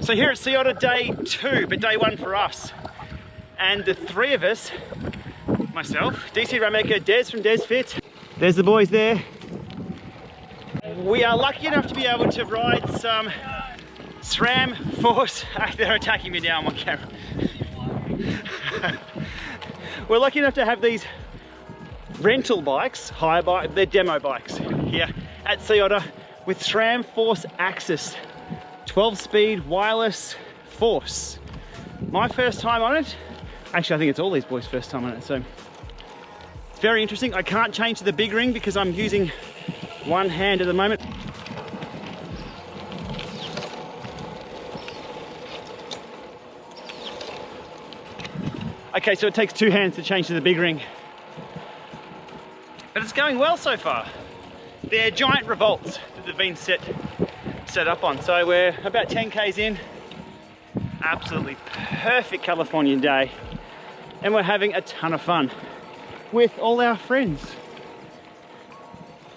So here at Sea Otter, day 2, but day 1 for us. And the 3 of us, myself, DCRainmaker, Des from DesFit, there's the boys there. We are lucky enough to be able to ride some SRAM Force. They're attacking me now, I'm on camera. We're lucky enough to have these rental bikes, hire bike, they're demo bikes here at Sea Otter with SRAM Force AXS, 12-speed wireless Force. My first time on it. Actually, I think it's all these boys' first time on it, so it's very interesting. I can't change to the big ring because I'm using one hand at the moment. Okay, so it takes 2 hands to change to the big ring. But it's going well so far. They're giant Revolts that they've been set up on. So we're about 10 Ks in. Absolutely perfect Californian day. And we're having a ton of fun with all our friends.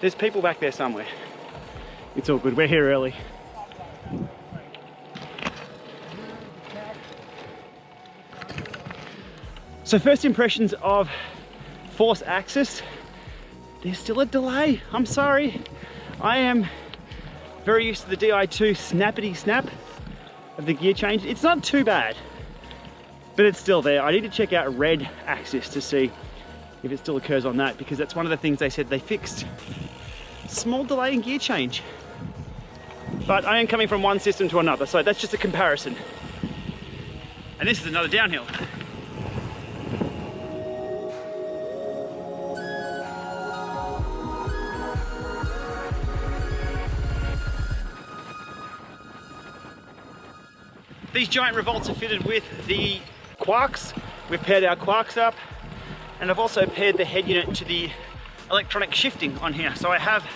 There's people back there somewhere. It's all good, we're here early. So first impressions of Force AXS, there's still a delay. I'm sorry. I am very used to the Di2 snappity snap of the gear change. It's not too bad, but it's still there. I need to check out Red AXS to see if it still occurs on that, because that's one of the things they said they fixed. Small delay in gear change. But I am coming from one system to another, so that's just a comparison. And this is another downhill. These giant Revolts are fitted with the quarks. We've paired our quarks up, and I've also paired the head unit to the electronic shifting on here. So I have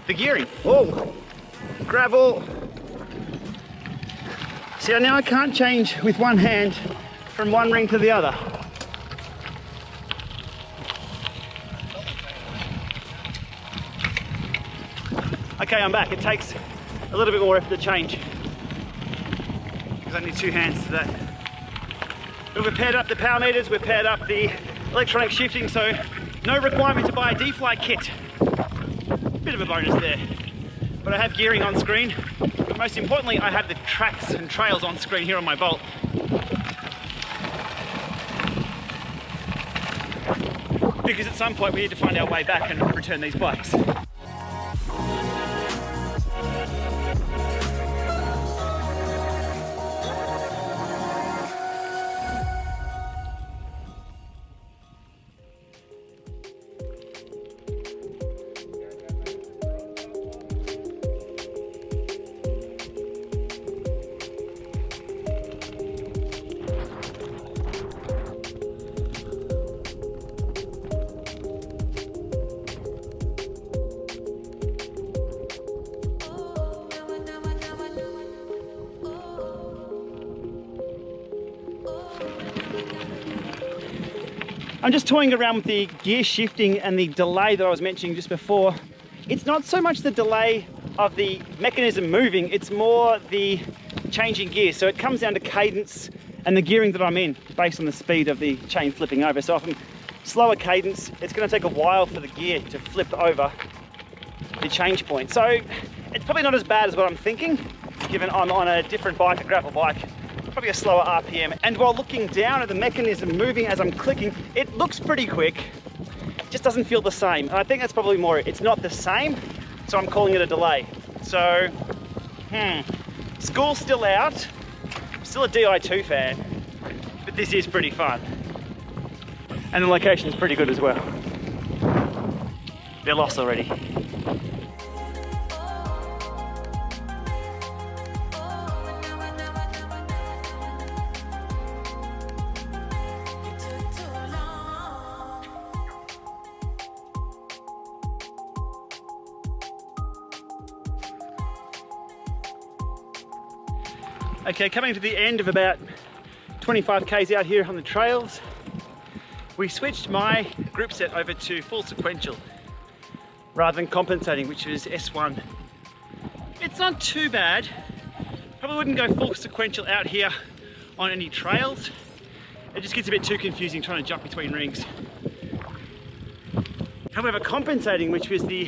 the gearing. Whoa, gravel. See, now I can't change with one hand from one ring to the other. Okay, I'm back. It takes a little bit more effort to change, because I need 2 hands to that. But we've paired up the power meters, we've paired up the electronic shifting, so no requirement to buy a D-Fly kit. Bit of a bonus there. But I have gearing on screen. But most importantly, I have the tracks and trails on screen here on my Bolt. Because at some point we need to find our way back and return these bikes. I'm just toying around with the gear shifting and the delay that I was mentioning just before. It's not so much the delay of the mechanism moving, it's more the changing gears. So it comes down to cadence and the gearing that I'm in based on the speed of the chain flipping over. So if I'm slower cadence, it's going to take a while for the gear to flip over the change point. So it's probably not as bad as what I'm thinking, given I'm on a different bike, a gravel bike. Probably a slower RPM, and while looking down at the mechanism moving as I'm clicking, it looks pretty quick. It just doesn't feel the same, and I think that's probably more, it's not the same, so I'm calling it a delay. So, school's still out. I'm still a Di2 fan, but this is pretty fun. And the location is pretty good as well. They're lost already. Okay, coming to the end of about 25 Ks out here on the trails, we switched my grip set over to full sequential rather than compensating, which is S1. It's not too bad, Probably wouldn't go full sequential out here on any trails. It just gets a bit too confusing trying to jump between rings. However, compensating, which was the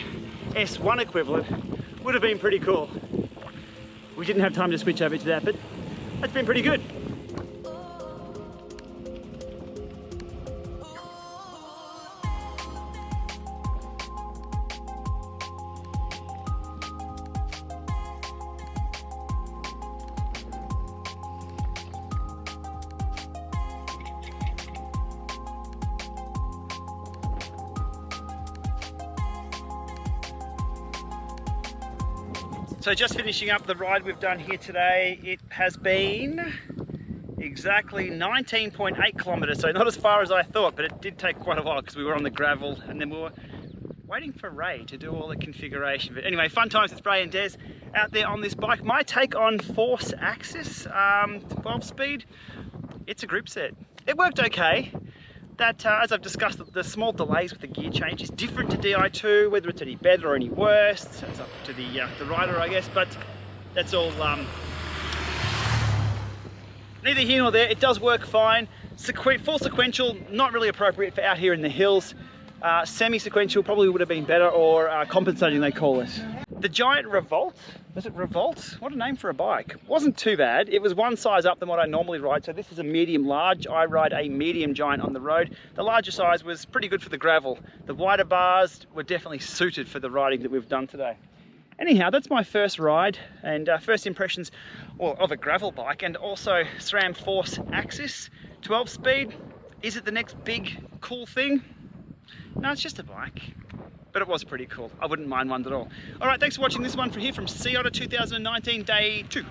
S1 equivalent, would have been pretty cool. We didn't have time to switch over to that, but that's been pretty good. So just finishing up the ride we've done here today, it has been exactly 19.8 kilometers, so not as far as I thought, but it did take quite a while because we were on the gravel and then we were waiting for Ray to do all the configuration. But anyway, fun times with Ray and Des out there on this bike. My take on Force Axis 12 speed, it's a group set. It worked okay. That, as I've discussed, the small delays with the gear change is different to Di2, whether it's any better or any worse, that's up to the rider, I guess, but that's all neither here nor there. It does work fine. Full sequential, not really appropriate for out here in the hills. Semi-sequential probably would have been better, or compensating they call it. The giant Revolt, was it Revolt? What a name for a bike. Wasn't too bad. It was one size up than what I normally ride, so this is a medium large. I ride a medium giant on the road. The larger size was pretty good for the gravel. The wider bars were definitely suited for the riding that we've done today. Anyhow, that's my first ride and first impressions of a gravel bike, and also SRAM Force Axis 12 speed. Is it the next big cool thing? No, it's just a bike. But it was pretty cool. I wouldn't mind one at all. All right, thanks for watching this one from Otter 2019 day 2.